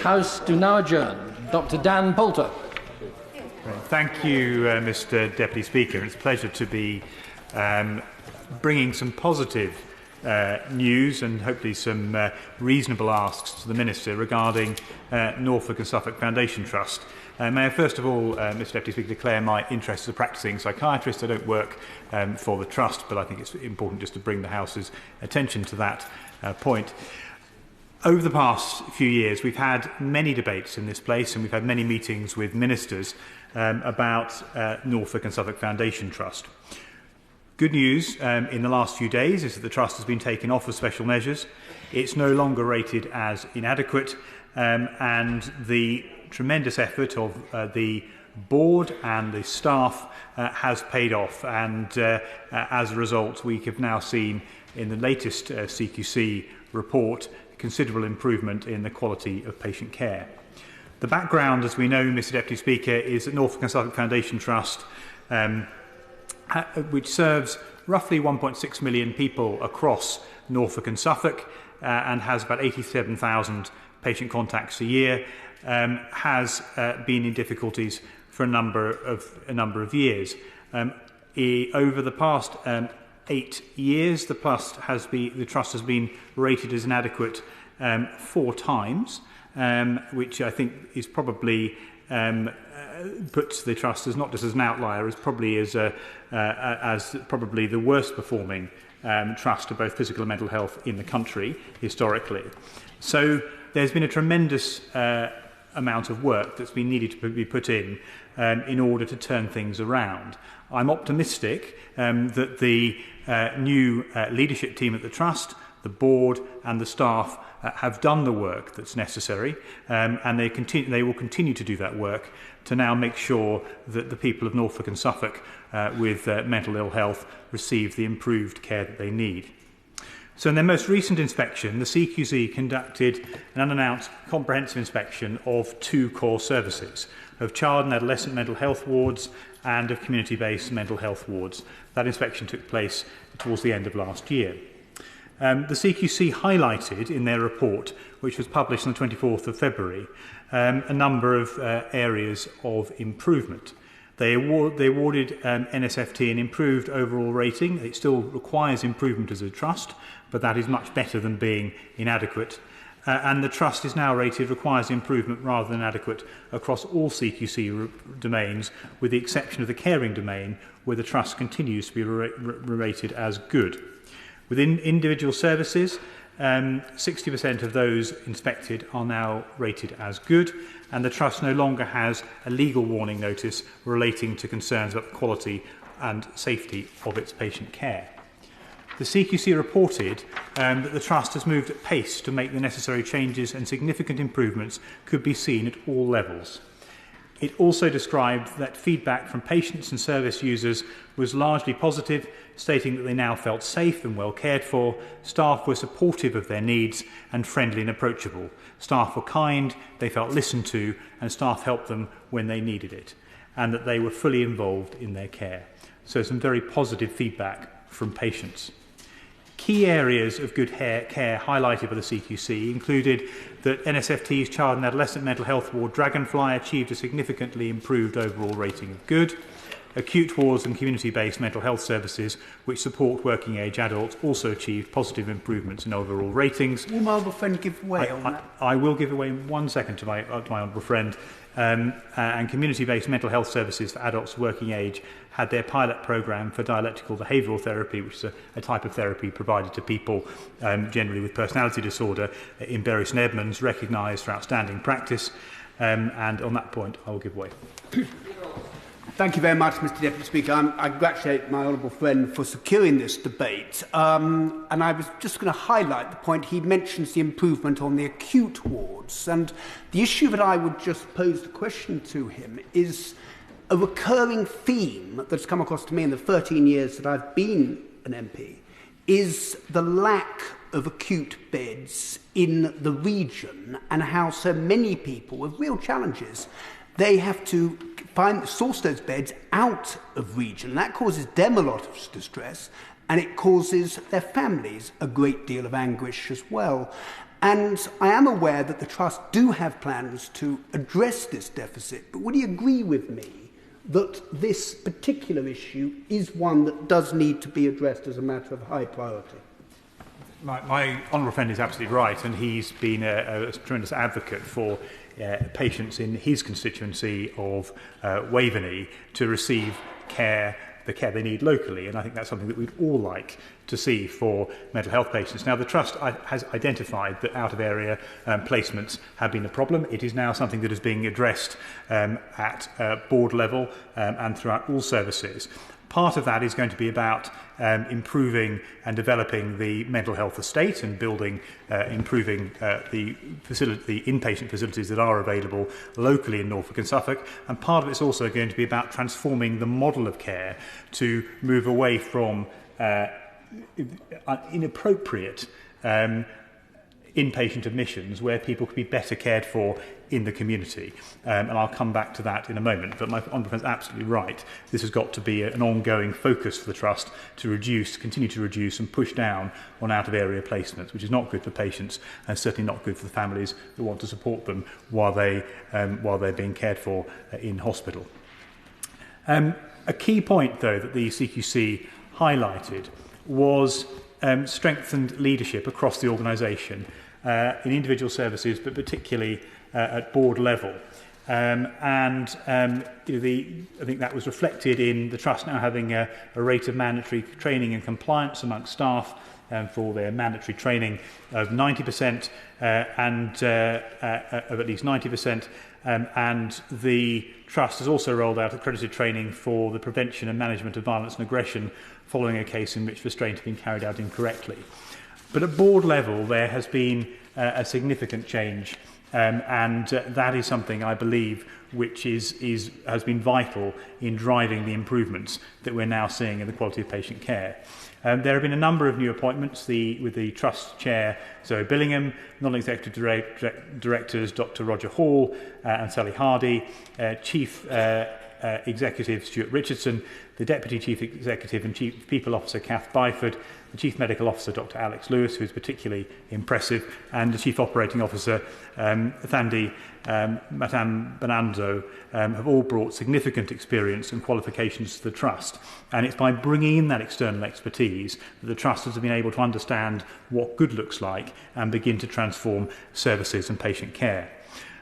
House do now adjourn. Dr. Dan Poulter. Thank you, Mr. Deputy Speaker. It's a pleasure to be bringing some positive news and hopefully some reasonable asks to the Minister regarding Norfolk and Suffolk Foundation Trust. May I first of all, Mr. Deputy Speaker, declare my interest as a practising psychiatrist. I don't work for the Trust, but I think it's important just to bring the House's attention to that point. Over the past few years, we've had many debates in this place and we've had many meetings with ministers about Norfolk and Suffolk Foundation Trust. Good news in the last few days is that the Trust has been taken off of special measures. It's no longer rated as inadequate, and the tremendous effort of the board and the staff has paid off, and as a result we have now seen in the latest CQC report considerable improvement in the quality of patient care. The background, as we know, Mr. Deputy Speaker, is that Norfolk and Suffolk Foundation Trust, which serves roughly 1.6 million people across Norfolk and Suffolk and has about 87,000 patient contacts a year, has been in difficulties for a number of years. Over the past 8 years, the Trust has been rated as inadequate 4 times, which I think is probably puts the Trust as not just as an outlier, as probably as probably the worst performing trust of both physical and mental health in the country historically. So there's been a tremendous amount of work that's been needed to be put in order to turn things around. I'm optimistic that the new leadership team at the Trust, the board and the staff have done the work that's necessary, and they will continue to do that work to now make sure that the people of Norfolk and Suffolk with mental ill health receive the improved care that they need. So in their most recent inspection, the CQC conducted an unannounced comprehensive inspection of 2 core services, of child and adolescent mental health wards and of community-based mental health wards. That inspection took place towards the end of last year. The CQC highlighted in their report, which was published on the 24th of February, a number of areas of improvement. They awarded NSFT an improved overall rating. It still requires improvement as a trust, but that is much better than being inadequate. And the Trust is now rated requires improvement rather than adequate across all CQC domains, with the exception of the caring domain, where the Trust continues to be rated as good. Within individual services, 60% of those inspected are now rated as good, and the Trust no longer has a legal warning notice relating to concerns about the quality and safety of its patient care. The CQC reported that the Trust has moved at pace to make the necessary changes, and significant improvements could be seen at all levels. It also described that feedback from patients and service users was largely positive, stating that they now felt safe and well cared for, staff were supportive of their needs and friendly and approachable. Staff were kind, they felt listened to, and staff helped them when they needed it, and that they were fully involved in their care. So some very positive feedback from patients. Key areas of good care highlighted by the CQC included that NSFT's Child and Adolescent Mental Health Ward Dragonfly achieved a significantly improved overall rating of good. Acute wards and community-based mental health services, which support working-age adults, also achieved positive improvements in overall ratings. Will my honourable friend give way on that? I will give away in 1 second to my honourable friend. And community-based mental health services for adults working age had their pilot programme for dialectical behavioural therapy, which is a type of therapy provided to people generally with personality disorder in Bury St Edmunds, recognised for outstanding practice. And on that point, I will give way. Thank you very much, Mr. Deputy Speaker. I congratulate my honourable friend for securing this debate. And I was just going to highlight the point he mentions the improvement on the acute wards. And the issue that I would just pose the question to him is a recurring theme that's come across to me in the 13 years that I've been an MP, is the lack of acute beds in the region and how so many people with real challenges, they have to source those beds out of region. That causes them a lot of distress, and it causes their families a great deal of anguish as well. And I am aware that the Trust do have plans to address this deficit, but would you agree with me that this particular issue is one that does need to be addressed as a matter of high priority? My honourable friend is absolutely right, and he's been a tremendous advocate for patients in his constituency of Waveney to receive the care they need locally, and I think that's something that we'd all like to see for mental health patients. Now, the Trust has identified that out-of-area placements have been a problem. It is now something that is being addressed at board level and throughout all services. Part of that is going to be about improving and developing the mental health estate and improving the inpatient facilities that are available locally in Norfolk and Suffolk. And part of it's also going to be about transforming the model of care to move away from inappropriate inpatient admissions where people could be better cared for in the community. And I'll come back to that in a moment. But my honourable friend is absolutely right. This has got to be an ongoing focus for the Trust to continue to reduce and push down on out-of-area placements, which is not good for patients and certainly not good for the families who want to support them while they're being cared for in hospital. A key point, though, that the CQC highlighted was strengthened leadership across the organisation in individual services, but particularly at board level. I think that was reflected in the Trust now having a rate of mandatory training and compliance amongst staff for their mandatory training of 90% of at least 90%. And the Trust has also rolled out accredited training for the prevention and management of violence and aggression following a case in which restraint had been carried out incorrectly. But at board level, there has been a significant change, and that is something I believe which has been vital in driving the improvements that we're now seeing in the quality of patient care. There have been a number of new appointments with the Trust Chair, Zoe Billingham, Non-Executive Directors Dr Roger Hall and Sally Hardy, Chief Executive Stuart Richardson, the Deputy Chief Executive and Chief People Officer Kath Byford, the Chief Medical Officer Dr Alex Lewis, who is particularly impressive, and the Chief Operating Officer Thandi Matambananzo have all brought significant experience and qualifications to the Trust. And it's by bringing in that external expertise that the Trust has been able to understand what good looks like and begin to transform services and patient care.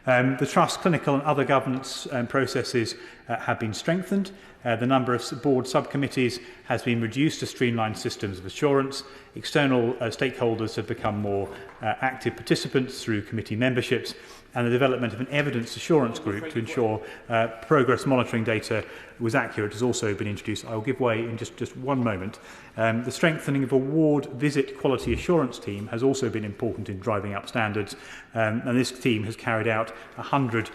The Trust clinical and other governance processes have been strengthened. The number of board subcommittees has been reduced to streamlined systems of assurance. External stakeholders have become more active participants through committee memberships, and the development of an evidence assurance group to ensure progress monitoring data was accurate has also been introduced. I will give way in just one moment. The strengthening of a ward visit quality assurance team has also been important in driving up standards, and this team has carried out 100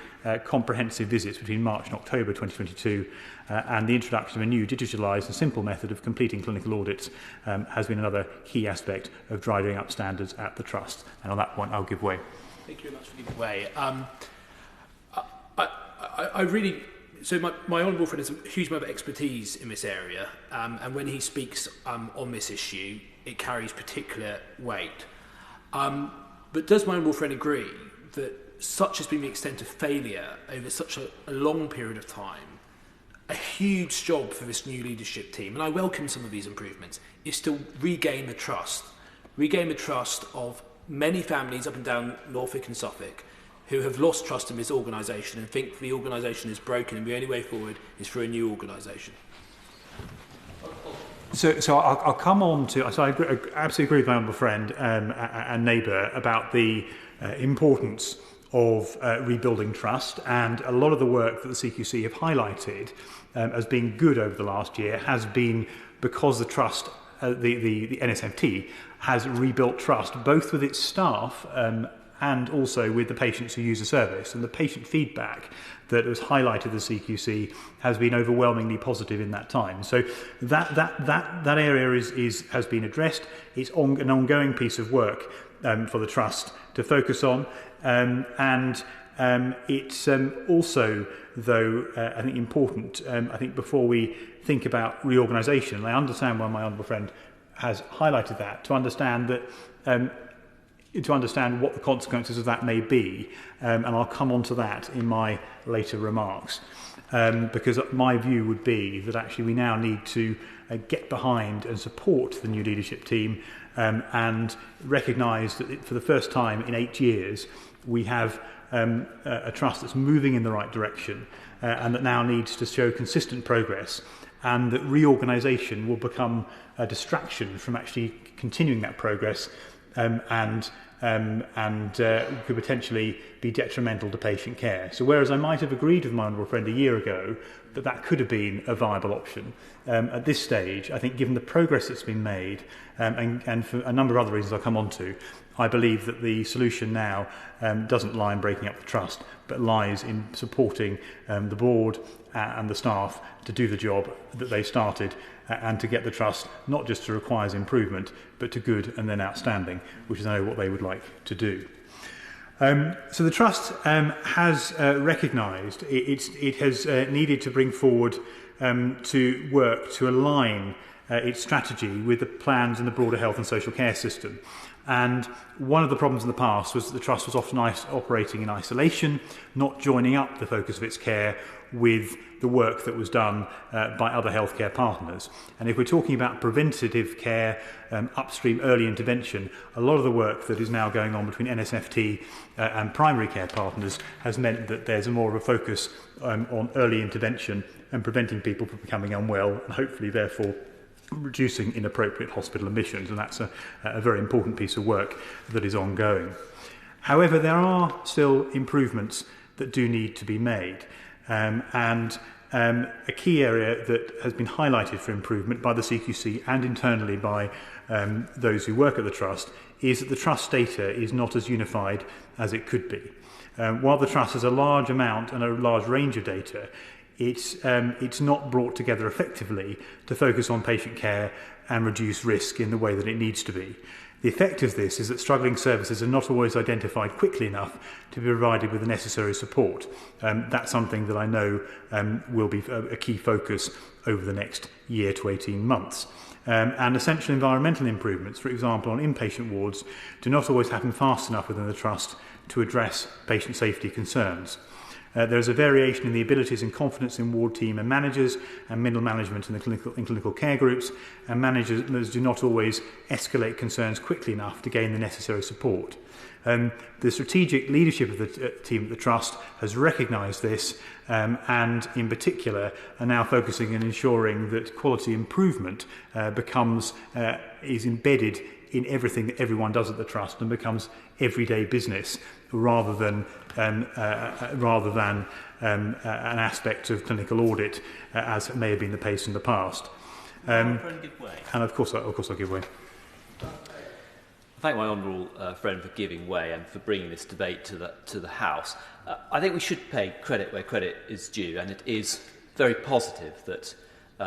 comprehensive visits between March and October 2022, and the introduction of a new digitalised and simple method of completing clinical audits has been another key aspect of driving up standards at the Trust. And on that point, I'll give way. Thank you very much for giving way. So my honourable friend has a huge amount of expertise in this area, and when he speaks on this issue, it carries particular weight. But does my honourable friend agree that such has been the extent of failure over such a long period of time? A huge job for this new leadership team, and I welcome some of these improvements, is to regain the trust of many families up and down Norfolk and Suffolk who have lost trust in this organisation and think the organisation is broken and the only way forward is through a new organisation. So I'll come on to. So I absolutely agree with my honourable friend and neighbour about the importance of rebuilding trust, and a lot of the work that the CQC have highlighted as being good over the last year has been because the trust, the NSMT, has rebuilt trust both with its staff and also with the patients who use the service. And the patient feedback that was highlighted at the CQC has been overwhelmingly positive in that time. So that area has been addressed. It's an ongoing piece of work for the trust to focus on, and it's also, though, I think important. I think before we think about reorganisation, I understand why my honourable friend has highlighted that, to understand that to understand what the consequences of that may be, and I'll come on to that in my later remarks. Because my view would be that actually we now need to get behind and support the new leadership team and recognise that for the first time in 8 years we have a trust that's moving in the right direction and that now needs to show consistent progress, and that reorganisation will become a distraction from actually continuing that progress and could potentially be detrimental to patient care. So whereas I might have agreed with my honourable friend a year ago that that could have been a viable option, at this stage, I think given the progress that's been made, and for a number of other reasons I'll come on to, I believe that the solution now doesn't lie in breaking up the trust, but lies in supporting the board and the staff to do the job that they started and to get the trust not just to requires improvement, but to good and then outstanding, which is I know what they would like to do. So the trust has recognised it has needed to bring forward to work to align its strategy with the plans in the broader health and social care system. And one of the problems in the past was that the trust was often operating in isolation, not joining up the focus of its care with the work that was done by other healthcare partners. And if we're talking about preventative care, upstream early intervention, a lot of the work that is now going on between NSFT and primary care partners has meant that there's more of a focus on early intervention and preventing people from becoming unwell, and hopefully therefore reducing inappropriate hospital admissions, and that's a very important piece of work that is ongoing. However, there are still improvements that do need to be made, and a key area that has been highlighted for improvement by the CQC and internally by those who work at the Trust is that the Trust data is not as unified as it could be. While the Trust has a large amount and a large range of data, it's not brought together effectively to focus on patient care and reduce risk in the way that it needs to be. The effect of this is that struggling services are not always identified quickly enough to be provided with the necessary support. That's something that I know will be a key focus over the next year to 18 months. And essential environmental improvements, for example on inpatient wards, do not always happen fast enough within the Trust to address patient safety concerns. There is a variation in the abilities and confidence in ward team and managers and middle management in the clinical care groups, and managers do not always escalate concerns quickly enough to gain the necessary support. The strategic leadership of the team at the Trust has recognised this and in particular are now focusing on ensuring that quality improvement is embedded in everything that everyone does at the Trust and becomes everyday business rather than an aspect of clinical audit as may have been the case in the past. And of course I'll give way. Thank my honourable friend for giving way and for bringing this debate to the House. I think we should pay credit where credit is due, and it is very positive that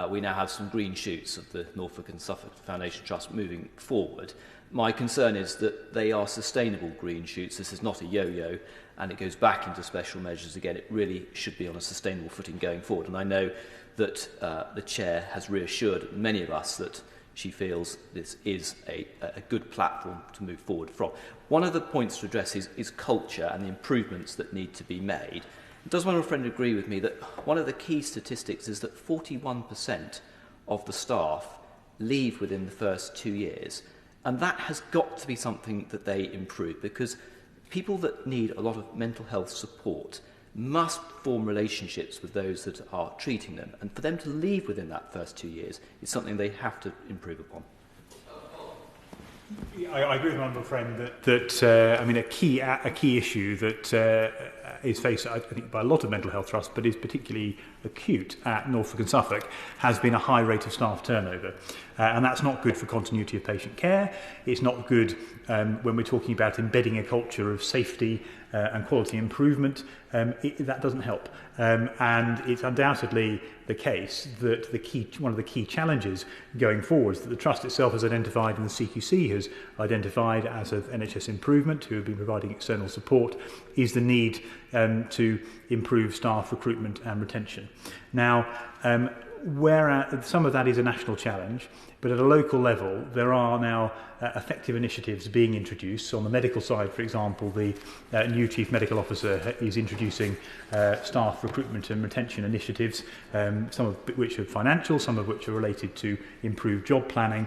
we now have some green shoots of the Norfolk and Suffolk Foundation Trust moving forward. My concern is that they are sustainable green shoots. This is not a yo-yo, and it goes back into special measures again. It really should be on a sustainable footing going forward. And I know that the Chair has reassured many of us that she feels this is a good platform to move forward from. One of the points to address is culture and the improvements that need to be made. Does my friend agree with me that one of the key statistics is that 41% of the staff leave within the first 2 years? And that has got to be something that they improve, because people that need a lot of mental health support must form relationships with those that are treating them. And for them to leave within that first 2 years is something they have to improve upon. I agree with my honourable friend that a key issue that is faced, I think, by a lot of mental health trusts, but is particularly acute at Norfolk and Suffolk, has been a high rate of staff turnover, and that's not good for continuity of patient care. It's not good when we're talking about embedding a culture of safety and quality improvement. That doesn't help, and it's undoubtedly the case that one of the key challenges going forwards that the Trust itself has identified and the CQC has identified as of NHS Improvement, who have been providing external support, is the need to improve staff recruitment and retention. Now, where some of that is a national challenge, but at a local level, there are now effective initiatives being introduced. So on the medical side, for example, the new Chief Medical Officer is introducing staff recruitment and retention initiatives, some of which are financial, some of which are related to improved job planning,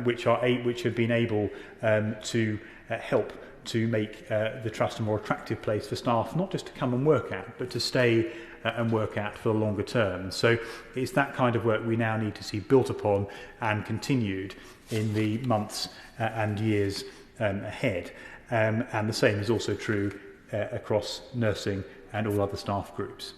which have been able to help to make the Trust a more attractive place for staff, not just to come and work at, but to stay and work at for the longer term. So it's that kind of work we now need to see built upon and continued in the months and years ahead. And the same is also true across nursing and all other staff groups.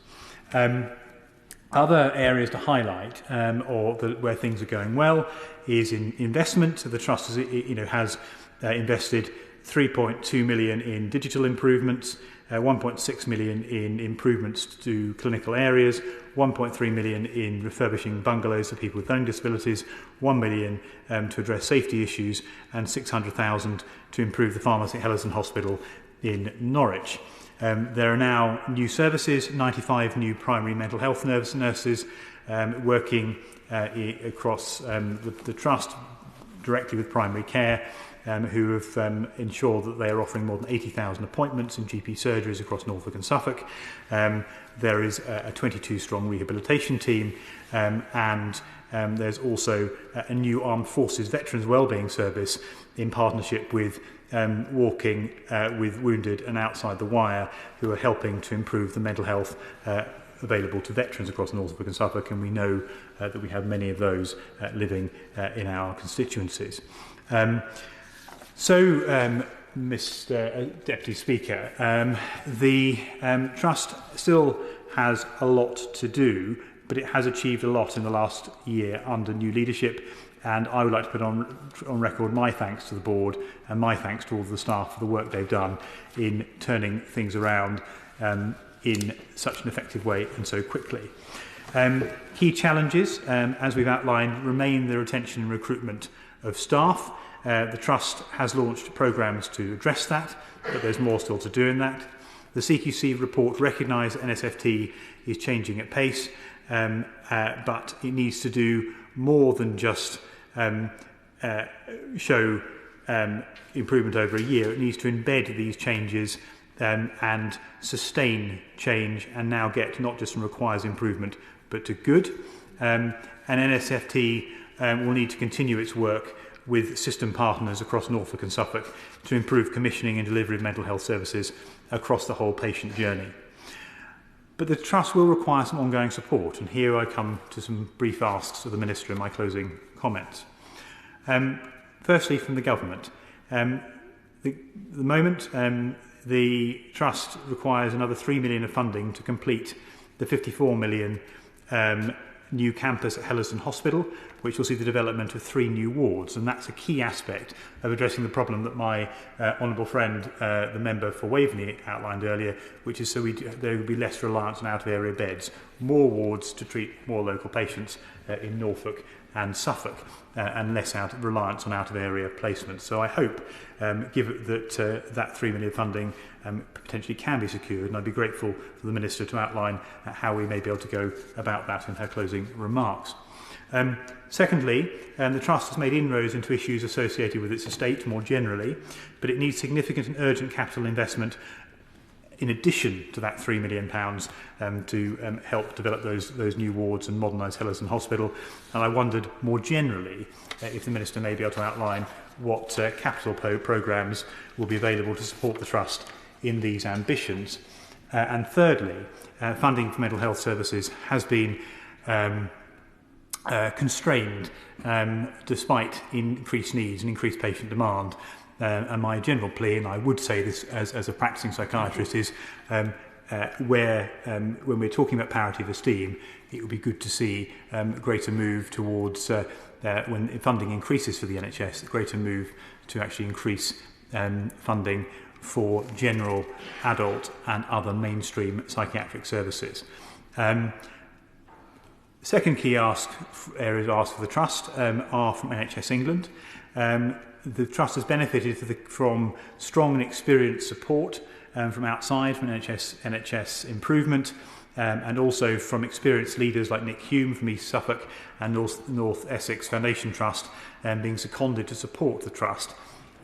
Other areas to highlight, where things are going well, is in investment. So the Trust has invested 3.2 million in digital improvements, 1.6 million in improvements to clinical areas, 1.3 million in refurbishing bungalows for people with learning disabilities, 1 million to address safety issues, and 600,000 to improve the pharmacy at Hellerson Hospital in Norwich. There are now new services, 95 new primary mental health nurses working across the Trust directly with primary care, who have ensured that they are offering more than 80,000 appointments in GP surgeries across Norfolk and Suffolk. There is a 22-strong rehabilitation team, and there's also a new Armed Forces Veterans Wellbeing Service in partnership with Walking with Wounded and Outside the Wire, who are helping to improve the mental health available to veterans across Norfolk and Suffolk, and we know that we have many of those living in our constituencies. Mr. Deputy Speaker, the Trust still has a lot to do, but it has achieved a lot in the last year under new leadership, and I would like to put on record my thanks to the board and my thanks to all of the staff for the work they've done in turning things around in such an effective way and so quickly. Key challenges, as we've outlined, remain the retention and recruitment of staff. The Trust has launched programmes to address that, but there's more still to do in that. The CQC report recognised that NSFT is changing at pace, but it needs to do more than just show improvement over a year. It needs to embed these changes and sustain change, and now get not just from requires improvement, but to good. And NSFT will need to continue its work with system partners across Norfolk and Suffolk to improve commissioning and delivery of mental health services across the whole patient journey. But the Trust will require some ongoing support, and here I come to some brief asks of the Minister in my closing comments. Firstly, from the Government. The moment the Trust requires another 3 million of funding to complete the 54 million new campus at Hellerson Hospital, which will see the development of 3 new wards, and that's a key aspect of addressing the problem that my honourable friend, the member for Waveney, outlined earlier, which is so there will be less reliance on out-of-area beds, more wards to treat more local patients in Norfolk and Suffolk, and less reliance on out-of-area placements. So I hope, given that that 3 million funding potentially can be secured, and I'd be grateful for the Minister to outline how we may be able to go about that in her closing remarks. Secondly, the Trust has made inroads into issues associated with its estate more generally, but it needs significant and urgent capital investment in addition to that £3 million to help develop those new wards and modernise Hellerson Hospital. And I wondered more generally if the Minister may be able to outline what capital programmes will be available to support the Trust in these ambitions. And thirdly, funding for mental health services has been constrained despite increased needs and increased patient demand. And my general plea, and I would say this as a practicing psychiatrist, is when we're talking about parity of esteem, it would be good to see a greater move towards, when funding increases for the NHS, a greater move to actually increase funding for general, adult and other mainstream psychiatric services. Second key areas asked for the Trust are from NHS England. The Trust has benefited from strong and experienced support from outside, from NHS improvement, and also from experienced leaders like Nick Hume from East Suffolk and North Essex Foundation Trust being seconded to support the Trust.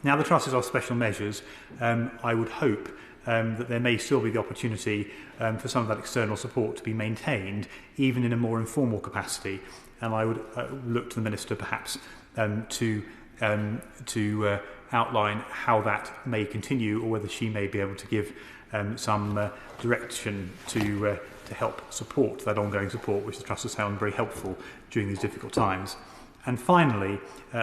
Now the Trust is off special measures. I would hope that there may still be the opportunity for some of that external support to be maintained, even in a more informal capacity. And I would look to the Minister perhaps to outline how that may continue, or whether she may be able to give some direction to help support that ongoing support, which the Trust has found very helpful during these difficult times. And finally,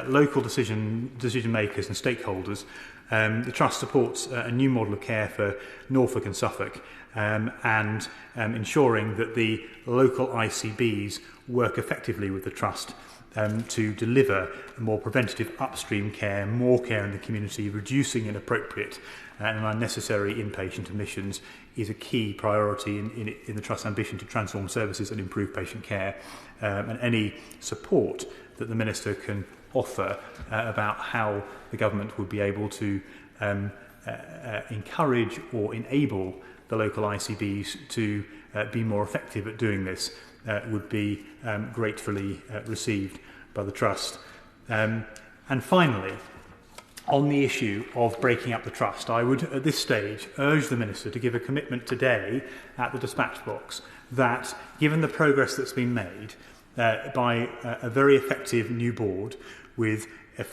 local decision makers and stakeholders. The Trust supports a new model of care for Norfolk and Suffolk, and ensuring that the local ICBs work effectively with the Trust to deliver more preventative upstream care, more care in the community, reducing inappropriate and unnecessary inpatient admissions is a key priority in the Trust's ambition to transform services and improve patient care. And any support that the Minister can offer about how the government would be able to encourage or enable the local ICBs to be more effective at doing this would be gratefully received by the Trust. And finally, on the issue of breaking up the Trust, I would at this stage urge the Minister to give a commitment today at the dispatch box that, given the progress that's been made by a very effective new board with a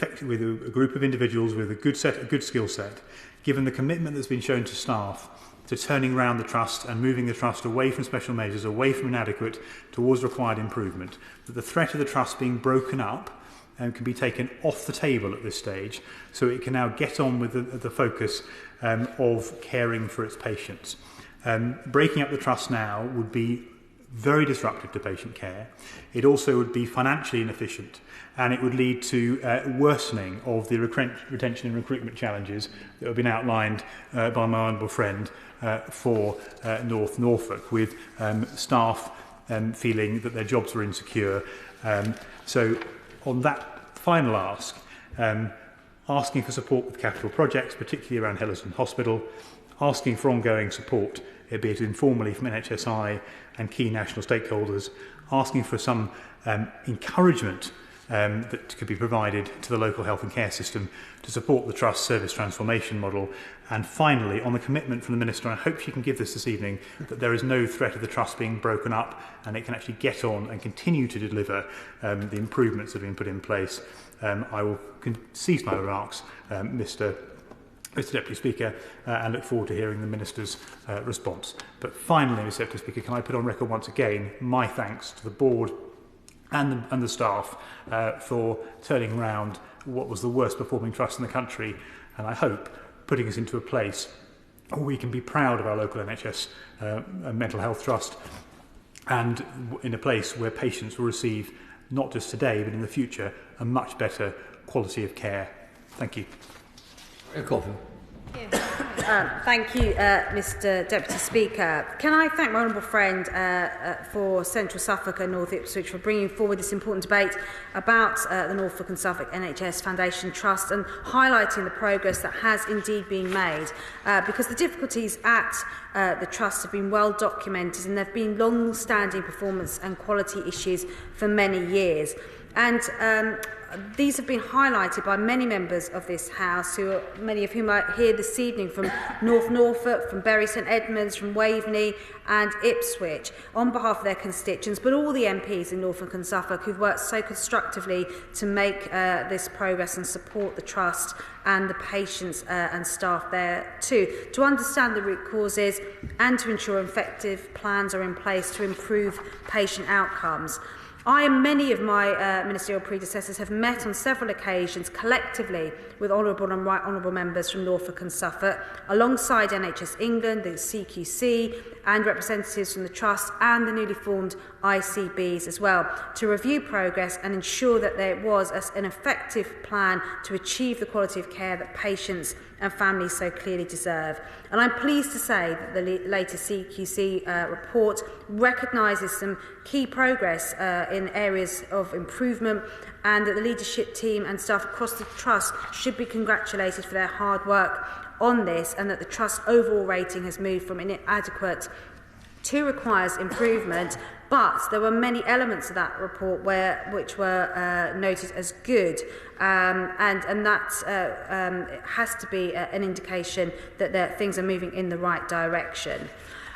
group of individuals with a good skill set, given the commitment that's been shown to staff to turning around the Trust and moving the Trust away from special measures, away from inadequate, towards required improvement, that the threat of the Trust being broken up can be taken off the table at this stage, so it can now get on with the focus of caring for its patients. Breaking up the Trust now would be very disruptive to patient care. It also would be financially inefficient, and it would lead to worsening of the retention and recruitment challenges that have been outlined by my honourable friend for North Norfolk, with staff feeling that their jobs were insecure. So on that final ask, asking for support with capital projects, particularly around Hellerston Hospital, asking for ongoing support, be it informally from NHSI and key national stakeholders, asking for some encouragement that could be provided to the local health and care system to support the Trust service transformation model. And finally, on the commitment from the Minister, I hope she can give this evening, that there is no threat of the Trust being broken up and it can actually get on and continue to deliver the improvements that have been put in place. I will cease my remarks, Mr Deputy Speaker, and look forward to hearing the Minister's response. But finally, Mr Deputy Speaker, can I put on record once again my thanks to the Board and the staff for turning around what was the worst performing Trust in the country, and I hope putting us into a place where we can be proud of our local NHS mental health trust, and in a place where patients will receive, not just today but in the future, a much better quality of care. Thank you. Thank you, Mr Deputy Speaker. Can I thank my honourable friend for Central Suffolk and North Ipswich for bringing forward this important debate about the Norfolk and Suffolk NHS Foundation Trust and highlighting the progress that has indeed been made, because the difficulties at the Trust have been well documented and there have been long-standing performance and quality issues for many years. And these have been highlighted by many members of this House, many of whom are here this evening, from North Norfolk, from Bury St Edmunds, from Waveney and Ipswich, on behalf of their constituents, but all the MPs in Norfolk and Suffolk who've worked so constructively to make this progress and support the Trust and the patients and staff there too, to understand the root causes and to ensure effective plans are in place to improve patient outcomes. I and many of my ministerial predecessors have met on several occasions collectively with honourable and right honourable members from Norfolk and Suffolk, alongside NHS England, the CQC and representatives from the Trust and the newly formed ICBs as well, to review progress and ensure that there was an effective plan to achieve the quality of care that patients and families so clearly deserve. And I'm pleased to say that the latest CQC report recognises some key progress in areas of improvement, and that the leadership team and staff across the Trust should be congratulated for their hard work on this, and that the Trust's overall rating has moved from inadequate to requires improvement. But there were many elements of that report which were noted as good, and that it has to be an indication that things are moving in the right direction.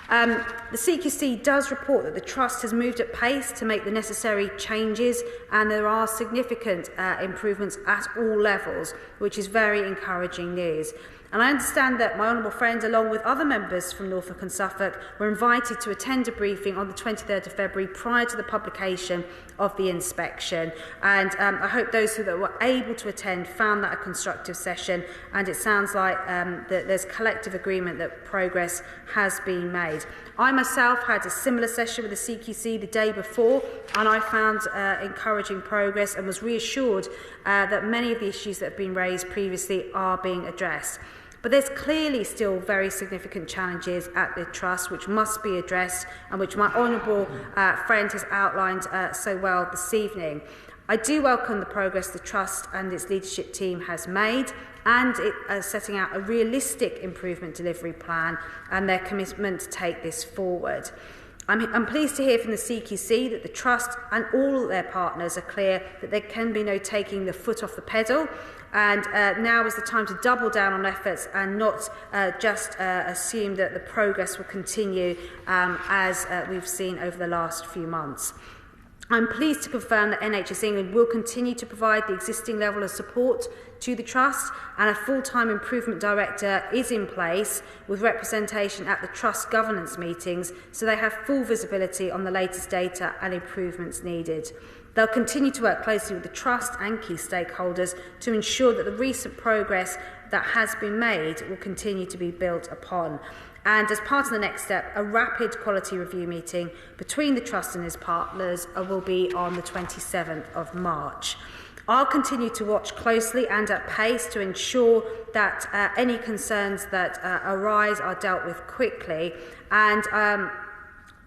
The CQC does report that the Trust has moved at pace to make the necessary changes, and there are significant improvements at all levels, which is very encouraging news. And I understand that my honourable friend, along with other members from Norfolk and Suffolk, were invited to attend a briefing on the 23rd of February prior to the publication of the inspection. And I hope those that were able to attend found that a constructive session, and it sounds like that there's collective agreement that progress has been made. I myself had a similar session with the CQC the day before, and I found encouraging progress and was reassured that many of the issues that have been raised previously are being addressed. But there's clearly still very significant challenges at the Trust which must be addressed, and which my honourable friend has outlined so well this evening. I do welcome the progress the Trust and its leadership team has made, and it setting out a realistic improvement delivery plan and their commitment to take this forward. I'm pleased to hear from the CQC that the Trust and all their partners are clear that there can be no taking the foot off the pedal, and now is the time to double down on efforts and not just assume that the progress will continue as we've seen over the last few months. I'm pleased to confirm that NHS England will continue to provide the existing level of support to the Trust, and a full-time improvement director is in place with representation at the Trust governance meetings, so they have full visibility on the latest data and improvements needed. They'll continue to work closely with the Trust and key stakeholders to ensure that the recent progress that has been made will continue to be built upon. And as part of the next step, a rapid quality review meeting between the Trust and its partners will be on the 27th of March. I'll continue to watch closely and at pace to ensure that any concerns that arise are dealt with quickly, and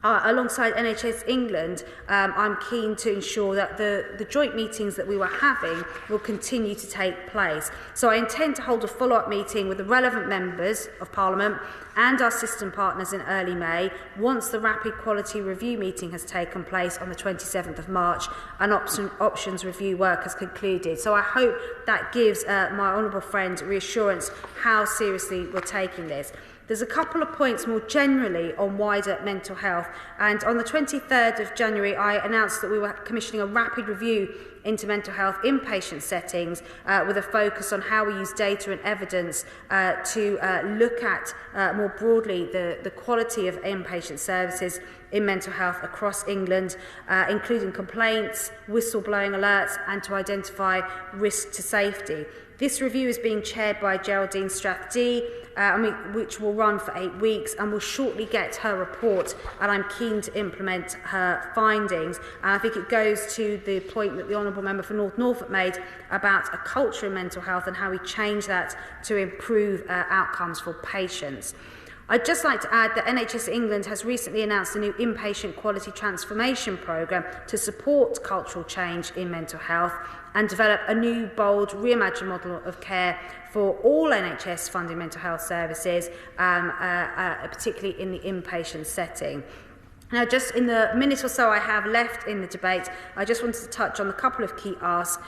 alongside NHS England, I'm keen to ensure that the joint meetings that we were having will continue to take place. So I intend to hold a follow-up meeting with the relevant members of Parliament and our system partners in early May, once the rapid quality review meeting has taken place on the 27th of March and options review work has concluded. So I hope that gives my honourable friend reassurance how seriously we're taking this. There's a couple of points more generally on wider mental health, and on the 23rd of January I announced that we were commissioning a rapid review into mental health inpatient settings with a focus on how we use data and evidence to look at more broadly the quality of inpatient services in mental health across England, including complaints, whistleblowing alerts, and to identify risk to safety. This review is being chaired by Geraldine Strathdy, which will run for 8 weeks, and will shortly get her report, and I'm keen to implement her findings. And I think it goes to the point that the Honourable Member for North Norfolk made about a culture in mental health and how we change that to improve outcomes for patients. I'd just like to add that NHS England has recently announced a new inpatient quality transformation programme to support cultural change in mental health and develop a new, bold, reimagined model of care for all NHS funding mental health services, particularly in the inpatient setting. Now, just in the minute or so I have left in the debate, I just wanted to touch on a couple of key asks.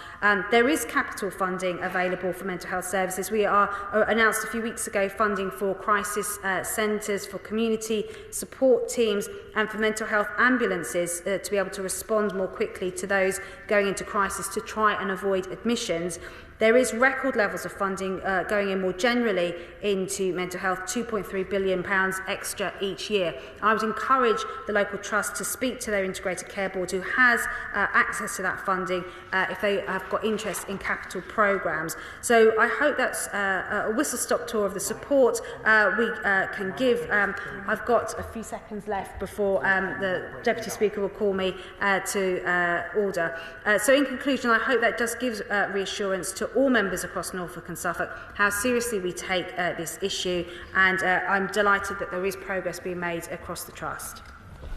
There is capital funding available for mental health services. We announced a few weeks ago funding for crisis centres, for community support teams, and for mental health ambulances to be able to respond more quickly to those going into crisis to try and avoid admissions. There is record levels of funding going in more generally into mental health, £2.3 billion extra each year. I would encourage the local trust to speak to their integrated care board who has access to that funding if they have got interest in capital programmes. So I hope that's a whistle-stop tour of the support we can give. I've got a few seconds left before the Deputy Speaker will call me to order. So in conclusion, I hope that just gives reassurance to all members across Norfolk and Suffolk how seriously we take this issue, and I'm delighted that there is progress being made across the Trust.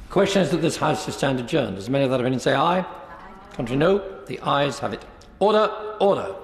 Question is that this House is stand adjourned. As many of that opinion say aye. Contrary no. The ayes have it. Order. Order.